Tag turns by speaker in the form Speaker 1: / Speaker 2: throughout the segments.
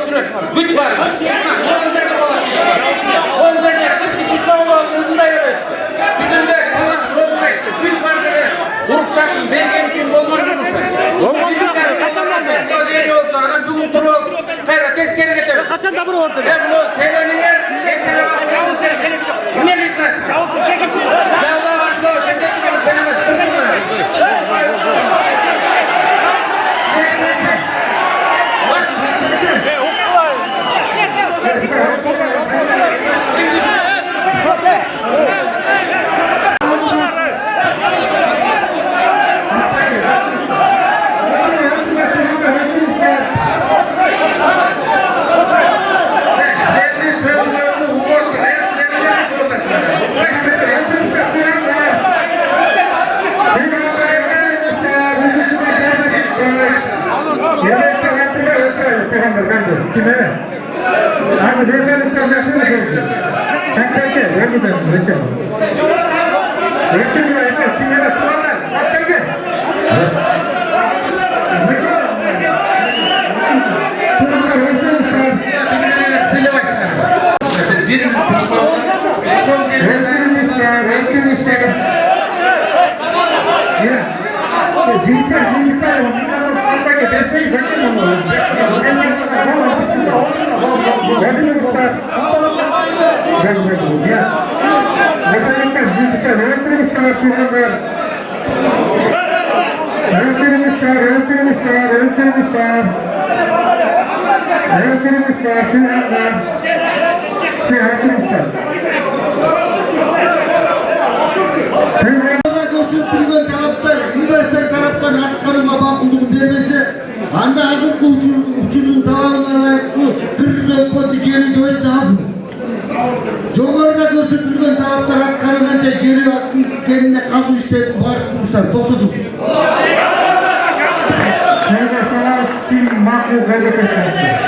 Speaker 1: oturuyorsun. Güç var. Ondan olan ondan yakın işi çoğunluğu hızında veriyorsun. Bütün de kalan olma işte. Güç var dedi. Vursak vergen için olmaz mı? Kaçan veriyor olsa adam bugün turu olsun. Hayır tezkere getir.
Speaker 2: Kaçan da buru orada.
Speaker 1: Hem bu senenin yer. Geçen hafta çavun seni. Niye gitmezsin? Çavunlar açıklar. Çekecekti bana senemez. Kurtulma.
Speaker 3: Kime? Abi resmen transaction yapıyoruz. Taktik et, ne gidiyorsun? Reklam. Reklam var, kime de sorular. Taktik et.
Speaker 4: Üniversite taraftan haklarıma bakımını vermesi, anda hazır uçurun tamamına Kırgız öpücüğünü de öz lazım. Joğurda gösterdiğin taraftar hakları kanca geliyor, kendine kazı işte var tutmuşlar, topladık.
Speaker 3: Şöyle sana kim makul hareket etti.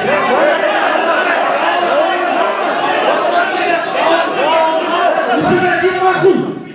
Speaker 4: Usulü kim makul?